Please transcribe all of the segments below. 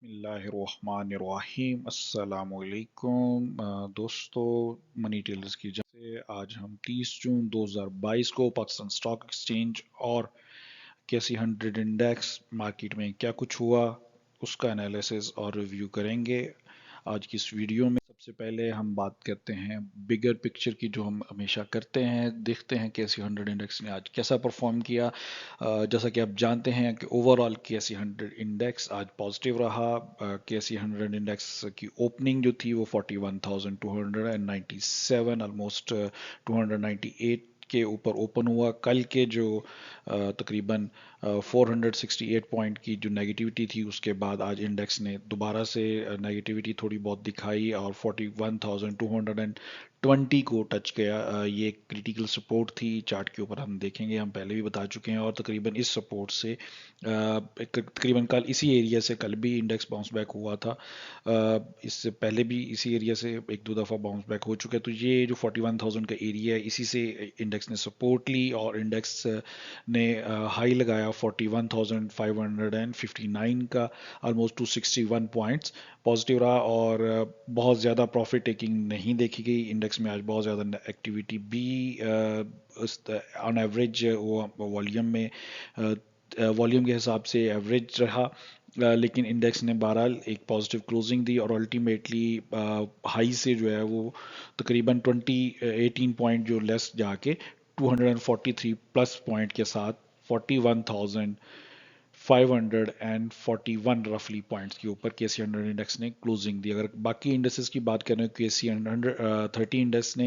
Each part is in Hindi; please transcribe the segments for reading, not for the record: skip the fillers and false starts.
बिस्मिल्लाहिर्रहमानिर्रहीम अस्सलामुअलैकुम दोस्तों, मनी टेलर्स की जान से आज हम 30 जून 2022 को पाकिस्तान स्टॉक एक्सचेंज और कैसी 100 इंडेक्स मार्केट में क्या कुछ हुआ उसका एनालिसिस और रिव्यू करेंगे। आज की इस वीडियो में सबसे पहले हम बात करते हैं बिगर पिक्चर की, जो हम हमेशा करते हैं। देखते हैं कैसी 100 इंडेक्स ने आज कैसा परफॉर्म किया। जैसा कि आप जानते हैं कि ओवरऑल केसी 100 इंडेक्स आज पॉजिटिव रहा। केसी 100 इंडेक्स की ओपनिंग जो थी वो 41,297, ऑलमोस्ट 298 के ऊपर ओपन हुआ। कल के जो तकरीबन 468 पॉइंट की जो नेगेटिविटी थी, उसके बाद आज इंडेक्स ने दोबारा से नेगेटिविटी थोड़ी बहुत दिखाई और 41,220 को टच किया। ये क्रिटिकल सपोर्ट थी। चार्ट के ऊपर हम देखेंगे, हम पहले भी बता चुके हैं। और तकरीबन इस सपोर्ट से तकरीबन कल इसी एरिया से कल भी इंडेक्स बाउंस बैक हुआ था। इससे पहले भी इसी एरिया से एक दो दफ़ा बाउंस बैक हो चुका है। तो ये जो 41,000 का एरिया है, इसी से इंडेक्स ने सपोर्ट ली और इंडेक्स ने हाई लगाया 41,559 का, ऑलमोस्ट 261 पॉइंट्स पॉजिटिव रहा। और बहुत ज़्यादा प्रॉफिट टेकिंग नहीं देखी गई इंडेक्स में। आज बहुत ज़्यादा एक्टिविटी भी ऑन एवरेज वॉल्यूम में वॉल्यूम के हिसाब से एवरेज रहा। लेकिन इंडेक्स ने बहरहाल एक पॉजिटिव क्लोजिंग दी और अल्टीमेटली हाई से जो है वो तकरीबन 18 पॉइंट जो लेस जाके 243 प्लस पॉइंट के साथ 41,541 रफली पॉइंट्स के ऊपर केसी 100 इंडेक्स ने क्लोजिंग दी। अगर बाकी इंडेक्सेस की बात करें, केसी 130 इंडेक्स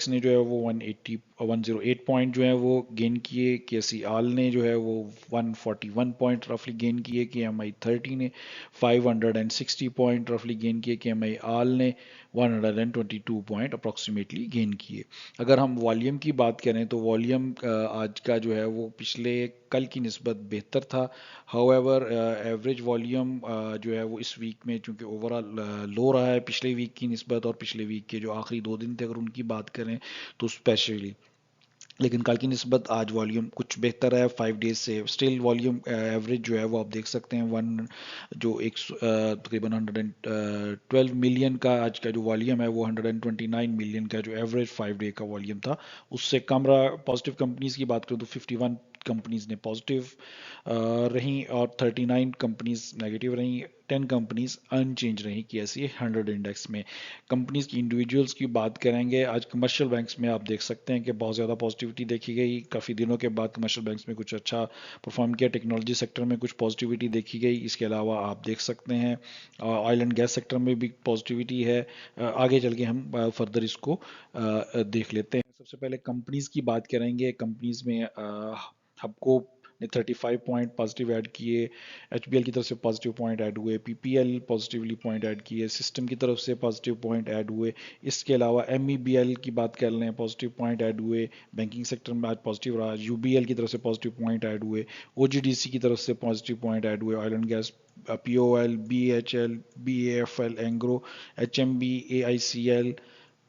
ने जो है वो 108 पॉइंट जो है वो गेन किए। केसी आल ने जो है वो 141 पॉइंट रफली गेन किए। के एम आई 30 ने 560 पॉइंट रफली गेन किए। के एम आई आल ने 122 पॉइंट अप्रॉक्सीमेटली गेन किए। अगर हम वॉल्यूम की बात करें तो वॉल्यूम आज का जो है वो पिछले कल की निस्बत बेहतर था। हाउएवर एवरेज वॉल्यूम जो है वो इस वीक में चूंकि ओवरऑल लो रहा है पिछले वीक की निस्बत, और पिछले वीक के जो आखिरी 2 दिन थे अगर उनकी बात करें तो स्पेशली, लेकिन कल की निस्बत आज वॉल्यूम कुछ बेहतर है 5 डेज से। स्टिल वॉल्यूम एवरेज जो है वो आप देख सकते हैं वन जो एक तकरीबन 112 मिलियन का आज का जो वॉल्यूम है वो 129 मिलियन का जो एवरेज 5 डे का वॉल्यूम था उससे कम रहा। पॉजिटिव कंपनीज की बात करें तो 51 कंपनीज ने पॉजिटिव रहीं और 39 कंपनीज नेगेटिव रहीं। 10 कंपनीज अनचेंज रहीं कि ऐसी 100 इंडेक्स में। कंपनीज की इंडिविजुअल्स की बात करेंगे, आज कमर्शियल बैंक्स में आप देख सकते हैं कि बहुत ज़्यादा पॉजिटिविटी देखी गई। काफ़ी दिनों के बाद कमर्शियल बैंक्स में कुछ अच्छा परफॉर्म किया। टेक्नोलॉजी सेक्टर में कुछ पॉजिटिविटी देखी गई। इसके अलावा आप देख सकते हैं ऑयल एंड गैस सेक्टर में भी पॉजिटिविटी है। आगे चल के हम फर्दर इसको देख लेते हैं। सबसे पहले कंपनीज की बात करेंगे। कंपनीज में हमको ने 35 पॉइंट पॉजिटिव ऐड किए। एचबीएल की तरफ से पॉजिटिव पॉइंट ऐड हुए। पीपीएल पॉजिटिवली पॉइंट ऐड किए। सिस्टम की तरफ से पॉजिटिव पॉइंट ऐड हुए। इसके अलावा एमईबीएल की बात कर लें, पॉजिटिव पॉइंट ऐड हुए। बैंकिंग सेक्टर में आज पॉजिटिव रहा। यूबीएल की तरफ से पॉजिटिव पॉइंट ऐड हुए। ओजीडीसी की तरफ से पॉजिटिव पॉइंट ऐड हुए। Oil and gas, POL, BHL, BAFL, Engro, HMB, AICL,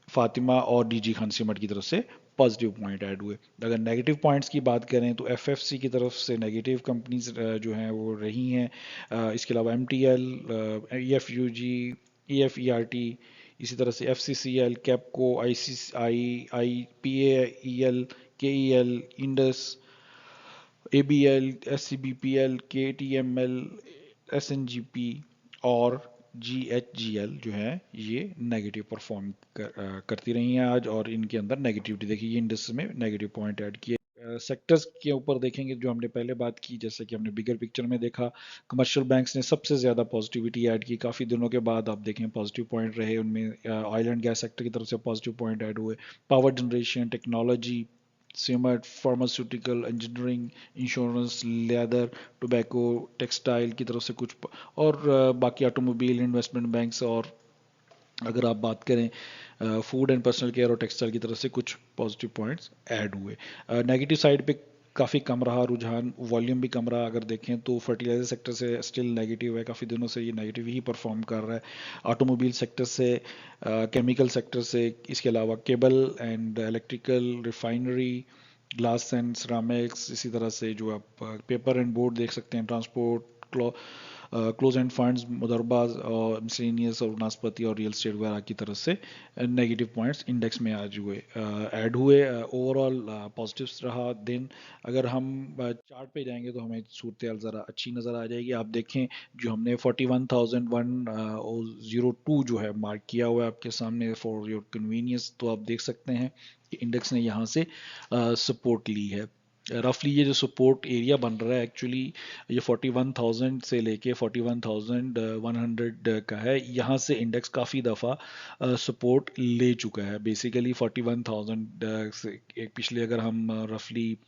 Fatima और डीजी खान सिमट की तरफ से पॉजिटिव पॉइंट ऐड हुए। अगर नेगेटिव पॉइंट्स की बात करें तो एफएफसी की तरफ से नेगेटिव कंपनीज जो हैं वो रही हैं। इसके अलावा एमटीएल, ईएफयूजी, ईएफईआरटी, इसी तरह से FCCL, Kapco, ICI, PAEL, KEL, Indus, ABL, SCBPL, KTML, SNGP और जीएचजीएल जो है ये नेगेटिव परफॉर्म करती रही हैं आज, और इनके अंदर नेगेटिविटी देखी। ये इंडस्ट्री में नेगेटिव पॉइंट ऐड किए। सेक्टर्स के ऊपर देखेंगे जो हमने पहले बात की, जैसे कि हमने बिगर पिक्चर में देखा कमर्शियल बैंक्स ने सबसे ज़्यादा पॉजिटिविटी ऐड की। काफ़ी दिनों के बाद आप देखें पॉजिटिव पॉइंट रहे उनमें। ऑयल एंड गैस सेक्टर की तरफ से पॉजिटिव पॉइंट ऐड हुए। Power generation, technology, cement, pharmaceutical, engineering, insurance, leather, tobacco, textile की तरफ से कुछ और बाकी ऑटोमोबाइल, इन्वेस्टमेंट बैंक्स, और अगर आप बात करें फूड एंड पर्सनल केयर और टेक्सटाइल की तरफ से कुछ पॉजिटिव पॉइंट्स ऐड हुए। नेगेटिव साइड पे काफ़ी कम रहा रुझान, वॉल्यूम भी कम रहा। अगर देखें तो फर्टिलाइजर सेक्टर से स्टिल नेगेटिव है, काफ़ी दिनों से ये नेगेटिव ही परफॉर्म कर रहा है। ऑटोमोबाइल सेक्टर से, केमिकल सेक्टर से, इसके अलावा cable and electrical, refinery, glass and ceramics, इसी तरह से जो आप पेपर एंड बोर्ड देख सकते हैं, ट्रांसपोर्ट, क्लोज एंड फंड्स, मुदरबाज और मिसलेनियस और नास्पति और रियल स्टेट वगैरह की तरफ से नेगेटिव पॉइंट्स इंडेक्स में आज हुए, ऐड हुए। ओवरऑल पॉजिटिव रहा। देन अगर हम चार्ट पे जाएंगे तो हमें सूरत हाल ज़रा अच्छी नज़र आ जाएगी। आप देखें जो हमने 41,102 जो है मार्क किया हुआ है आपके सामने फॉर योर कन्वीनियंस, तो आप देख सकते हैं कि इंडेक्स ने यहाँ से सपोर्ट ली है। रफली ये जो सपोर्ट एरिया बन रहा है एक्चुअली ये 41,000 से लेके 41,100 का है। यहाँ से इंडेक्स काफ़ी दफ़ा सपोर्ट ले चुका है। बेसिकली 41,000 से एक पिछले अगर हम रफली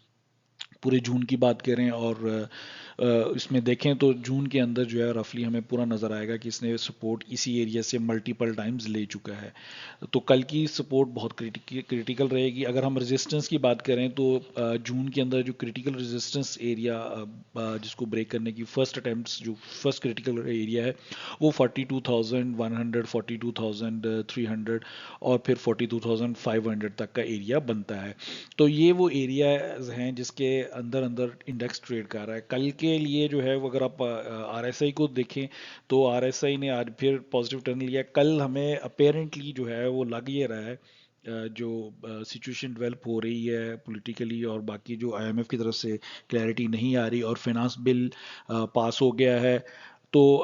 पूरे जून की बात करें और इसमें देखें तो जून के अंदर जो है रफली हमें पूरा नज़र आएगा कि इसने सपोर्ट इसी एरिया से मल्टीपल टाइम्स ले चुका है। तो कल की सपोर्ट बहुत क्रिटिकल रहेगी। अगर हम रेजिस्टेंस की बात करें तो जून के अंदर जो क्रिटिकल रेजिस्टेंस एरिया जिसको ब्रेक करने की फर्स्ट अटेम्प्ट जो फर्स्ट क्रिटिकल एरिया है वो 42,100, 42,300 और फिर 42,500 तक का एरिया बनता है। तो ये वो एरियाज हैं जिसके अंदर अंदर इंडेक्स ट्रेड कर रहा है। कल के लिए जो है वो अगर आप आरएसआई को देखें तो आरएसआई ने आज फिर पॉजिटिव टर्न लिया। कल हमें अपेरेंटली जो है वो लग ये रहा है जो सिचुएशन डेवलप हो रही है पॉलिटिकली और बाकी जो आईएमएफ की तरफ से क्लैरिटी नहीं आ रही और फाइनेंस बिल पास हो गया है। तो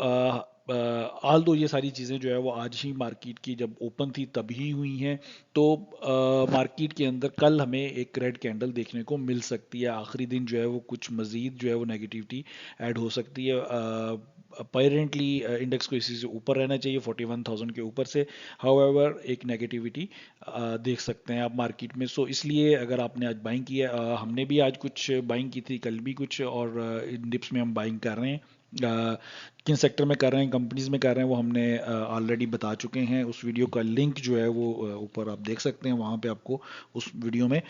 आल दो ये सारी चीज़ें जो है वो आज ही मार्केट की जब ओपन थी तभी हुई हैं। तो मार्केट के अंदर कल हमें एक रेड कैंडल देखने को मिल सकती है। आखिरी दिन जो है वो कुछ मज़ीद जो है वो नेगेटिविटी ऐड हो सकती है। अपेरेंटली इंडेक्स को इसी से ऊपर रहना चाहिए 41,000 के ऊपर से। हाउएवर एक नेगेटिविटी देख सकते हैं आप मार्केट में। सो इसलिए अगर आपने आज बाइंग किया, हमने भी आज कुछ बाइंग की थी, कल भी कुछ, और इन डिप्स में हम बाइंग कर रहे हैं। किन सेक्टर में कर रहे हैं, कंपनीज में कर रहे हैं, वो हमने ऑलरेडी बता चुके हैं। उस वीडियो का लिंक जो है वो ऊपर आप देख सकते हैं। वहाँ पे आपको उस वीडियो में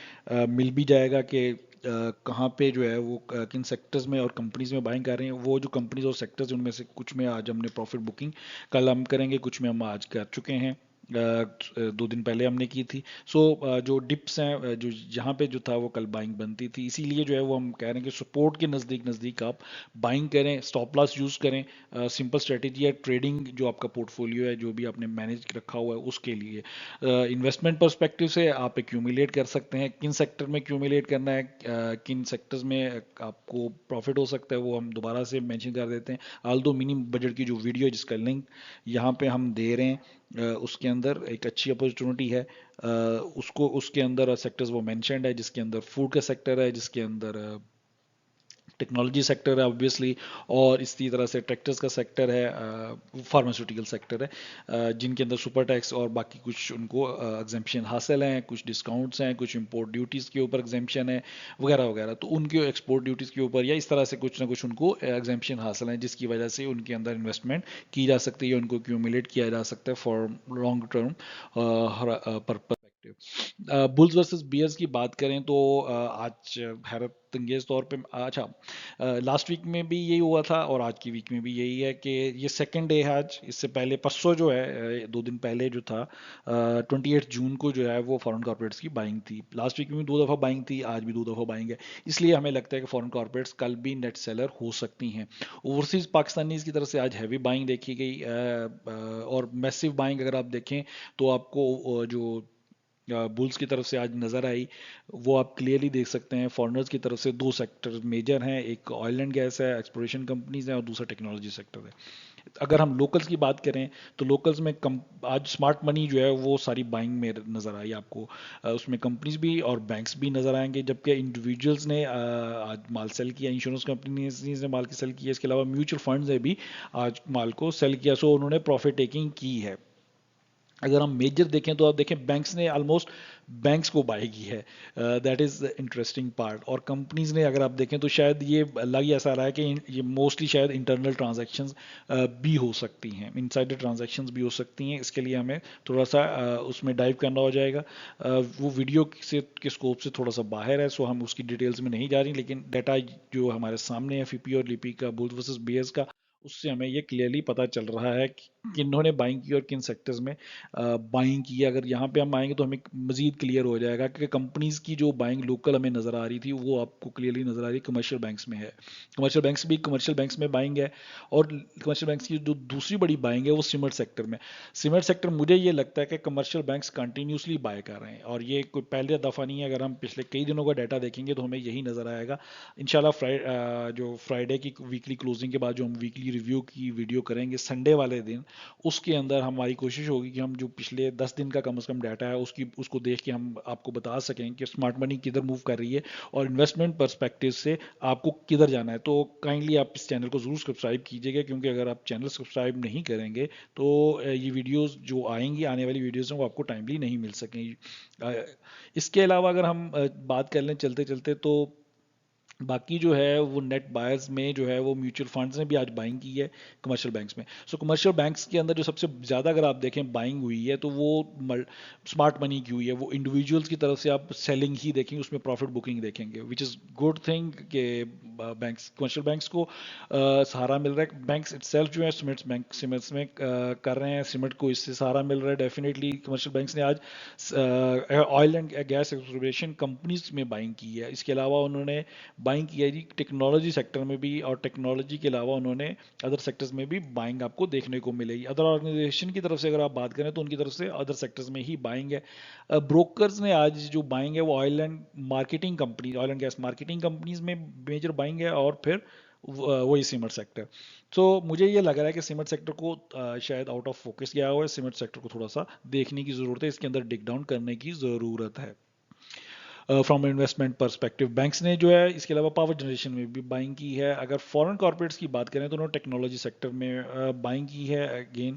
मिल भी जाएगा कि कहाँ पे जो है वो किन सेक्टर्स में और कंपनीज में बाइंग कर रहे हैं। वो जो कंपनीज और सेक्टर्स उनमें से कुछ में आज हमने प्रॉफिट बुकिंग कल हम करेंगे, कुछ में हम आज कर चुके हैं। 2 दिन पहले हमने की थी। सो जो डिप्स हैं जो जहाँ पे जो था वो कल बाइंग बनती थी, इसीलिए जो है वो हम कह रहे हैं कि सपोर्ट के नज़दीक नज़दीक आप बाइंग करें, स्टॉप लॉस यूज़ करें। सिंपल स्ट्रेटेजी है ट्रेडिंग, जो आपका पोर्टफोलियो है जो भी आपने मैनेज रखा हुआ है उसके लिए। इन्वेस्टमेंट पर्सपेक्टिव से आप एक्यूमुलेट कर सकते हैं। किन सेक्टर में एक्यूमुलेट करना है, किन सेक्टर्स में आपको प्रॉफिट हो सकता है, वो हम दोबारा से मेंशन कर देते हैं। आल दो मिनिमम बजट की जो वीडियो है जिसका लिंक यहाँ पे हम दे रहे हैं, उसके अंदर एक अच्छी अपॉर्चुनिटी है। उसको उसके अंदर सेक्टर्स वो मेंशन्ड है, जिसके अंदर फूड का सेक्टर है, जिसके अंदर टेक्नोलॉजी सेक्टर है ऑब्वियसली, और इसी तरह से ट्रैक्टर्स का सेक्टर है, फार्मास्यूटिकल सेक्टर है, जिनके अंदर सुपर टैक्स और बाकी कुछ उनको एग्जेम्पशन हासिल हैं, कुछ डिस्काउंट्स हैं, कुछ इंपोर्ट ड्यूटीज़ के ऊपर एग्जेम्पशन है वगैरह वगैरह। तो उनके एक्सपोर्ट ड्यूटीज़ के ऊपर या इस तरह से कुछ ना कुछ उनको एग्जेम्पशन हासिल हैं, जिसकी वजह से उनके अंदर इन्वेस्टमेंट की जा सकती है, उनको क्यूमुलेट किया जा सकता है for long term perspective. Bulls versus bears की बात करें तो आज हैरत अंगेज तौर पे, अच्छा, लास्ट वीक में भी यही हुआ था और आज की वीक में भी यही है कि ये सेकंड डे है आज। इससे पहले परसों जो है 2 दिन पहले जो था 28 जून को जो है वो फॉरेन कॉर्पोरेट्स की बाइंग थी। लास्ट वीक में भी 2 दफ़ा बाइंग थी, आज भी 2 दफ़ा बाइंग है। इसलिए हमें लगता है कि फॉरेन कॉर्पोरेट्स कल भी नेट सेलर हो सकती हैं। ओवरसीज पाकिस्तानीज की तरफ से आज हैवी बाइंग देखी गई, और मैसिव बाइंग अगर आप देखें तो आपको जो बुल्स की तरफ से आज नज़र आई वो आप क्लियरली देख सकते हैं। फॉरेनर्स की तरफ से 2 सेक्टर मेजर हैं, एक ऑयल एंड गैस है, एक्सप्लोरेशन कंपनीज हैं, और दूसरा टेक्नोलॉजी सेक्टर है। अगर हम लोकल्स की बात करें तो लोकल्स में आज स्मार्ट मनी जो है वो सारी बाइंग में नज़र आई आपको। उसमें कंपनीज भी और बैंक्स भी नज़र आएंगे, जबकि इंडिविजुअल्स ने आज माल सेल किया, इंश्योरेंस कंपनीज ने माल की सेल किया, इसके अलावा म्यूचुअल फंड्स ने भी आज माल को सेल किया। सो उन्होंने प्रॉफिट टेकिंग की है। अगर हम मेजर देखें तो आप देखें बैंक्स ने ऑलमोस्ट बैंक्स को बाय की है, that is the interesting part. और कंपनीज ने अगर आप देखें तो शायद ये लग ही ऐसा रहा है कि ये मोस्टली शायद इंटरनल ट्रांजैक्शंस भी हो सकती हैं, इनसाइडर ट्रांजैक्शंस भी हो सकती हैं। इसके लिए हमें थोड़ा सा उसमें डाइव करना हो जाएगा। वो वीडियो से के स्कोप से थोड़ा सा बाहर है, सो हम उसकी डिटेल्स में नहीं जा रही, लेकिन डाटा जो हमारे सामने है, FIPI और लिपि का, बुल्स वर्सेस बियर्स का, उससे हमें ये क्लियरली पता चल रहा है कि किन्होंने बाइंग की और किन सेक्टर्स में बाइंग की। अगर यहाँ पे हम आएंगे तो हमें मजीद क्लियर हो जाएगा कि कंपनीज की जो बाइंग लोकल हमें नज़र आ रही थी वो आपको क्लियरली नज़र आ रही है कमर्शियल बैंक्स में है। कमर्शियल बैंक्स में बाइंग है। और कमर्शियल बैंक्स की जो दूसरी बड़ी बाइंग है वो सीमेंट सेक्टर में। सीमेंट सेक्टर मुझे ये लगता है कि कमर्शियल बैंक्स कंटिन्यूसली बाय कर रहे हैं और ये कोई पहले दफ़ा नहीं है। अगर हम पिछले कई दिनों का डाटा देखेंगे तो हमें यही नज़र आएगा। इंशाल्लाह जो फ्राइडे की वीकली क्लोजिंग के बाद जो हम वीकली रिव्यू की वीडियो करेंगे संडे वाले दिन, उसके अंदर हमारी कोशिश होगी कि हम जो पिछले 10 दिन का कम से कम डाटा है उसको देख के हम आपको बता सकें कि स्मार्ट मनी किधर मूव कर रही है और इन्वेस्टमेंट पर्सपेक्टिव से आपको किधर जाना है। तो काइंडली आप इस चैनल को ज़रूर सब्सक्राइब कीजिएगा, क्योंकि अगर आप चैनल सब्सक्राइब नहीं करेंगे तो ये वीडियोस जो आएंगी, आने वाली वीडियोस हैं, वो आपको टाइमली नहीं मिल सकेंगी। इसके अलावा अगर हम बात कर लें चलते चलते, तो बाकी जो है वो नेट बायर्स में जो है वो म्यूचुअल फंड्स ने भी आज बाइंग की है कमर्शियल बैंक्स में। सो कमर्शियल बैंक्स के अंदर जो सबसे ज़्यादा अगर आप देखें बाइंग हुई है तो वो स्मार्ट मनी की हुई है। वो इंडिविजुअल्स की तरफ से आप सेलिंग ही देखेंगे, उसमें प्रॉफिट बुकिंग देखेंगे, विच इज़ गुड थिंग के बैंक्स कमर्शियल बैंक्स को सहारा मिल रहा है। बैंक्स इटसेल्फ जो है सीमेंट्स में कर रहे हैं, सीमेंट को इससे सहारा मिल रहा है। डेफिनेटली कमर्शियल बैंक्स ने आज oil and gas exploration companies में बाइंग की है। इसके अलावा उन्होंने बाइंग की है जी टेक्नोलॉजी सेक्टर में भी, और टेक्नोलॉजी के अलावा उन्होंने अदर सेक्टर्स में भी बाइंग आपको देखने को मिलेगी। अदर ऑर्गेनाइजेशन की तरफ से अगर आप बात करें तो उनकी तरफ से अदर सेक्टर्स में ही बाइंग है। ब्रोकर्स ने आज जो बाइंग है वो oil and gas marketing companies में मेजर बाइंग है, और फिर वही सीमेंट सेक्टर। तो मुझे ये लग रहा है कि सीमेंट सेक्टर को शायद आउट ऑफ फोकस गया हुआ है। सीमेंट सेक्टर को थोड़ा सा देखने की ज़रूरत है, इसके अंदर डिग डाउन करने की ज़रूरत है। फ्रॉम इन्वेस्टमेंट पर्सपेक्टिव बैंक्स ने जो है इसके अलावा पावर जनरेशन में भी बाइंग की है। अगर फॉरेन कॉर्पोरेट्स की बात करें तो उन्होंने टेक्नोलॉजी सेक्टर में बाइंग की है। अगेन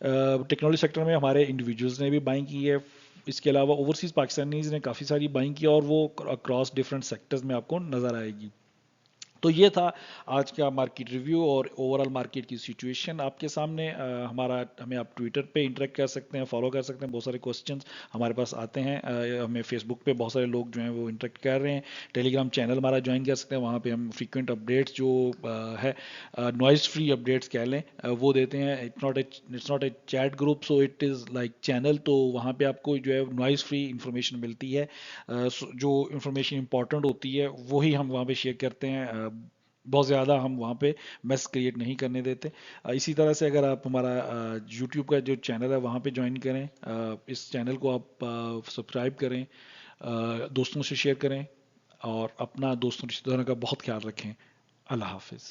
टेक्नोलॉजी सेक्टर में हमारे इंडिविजुअल्स ने भी बाइंग की है। इसके अलावा ओवरसीज़ पाकिस्तानीज ने काफ़ी सारी बाइंग की, और वो अक्रॉस डिफरेंट सेक्टर्स में आपको नज़र आएगी। तो ये था आज का मार्केट रिव्यू और ओवरऑल मार्केट की सिचुएशन आपके सामने। हमें आप ट्विटर पे इंटरेक्ट कर सकते हैं, फॉलो कर सकते हैं। बहुत सारे क्वेश्चंस हमारे पास आते हैं। हमें फेसबुक पे बहुत सारे लोग जो हैं वो इंटरेक्ट कर रहे हैं। टेलीग्राम चैनल हमारा ज्वाइन कर सकते हैं, वहाँ पे हम फ्रीक्वेंट अपडेट्स जो है नॉइज़ फ्री अपडेट्स कह लें वो देते हैं। It's not a chat group, so it is like channel. तो वहाँ पे आपको जो है नॉइज़ फ्री इंफॉर्मेशन मिलती है। जो इंफॉर्मेशन इंपॉर्टेंट होती है वही हम वहाँ पे शेयर करते हैं। बहुत ज़्यादा हम वहाँ पे मेस क्रिएट नहीं करने देते। इसी तरह से अगर आप हमारा यूट्यूब का जो चैनल है वहाँ पे ज्वाइन करें, इस चैनल को आप सब्सक्राइब करें, दोस्तों से शेयर करें, और अपना दोस्तों रिश्तेदारों का बहुत ख्याल रखें। अल्लाह हाफिज़।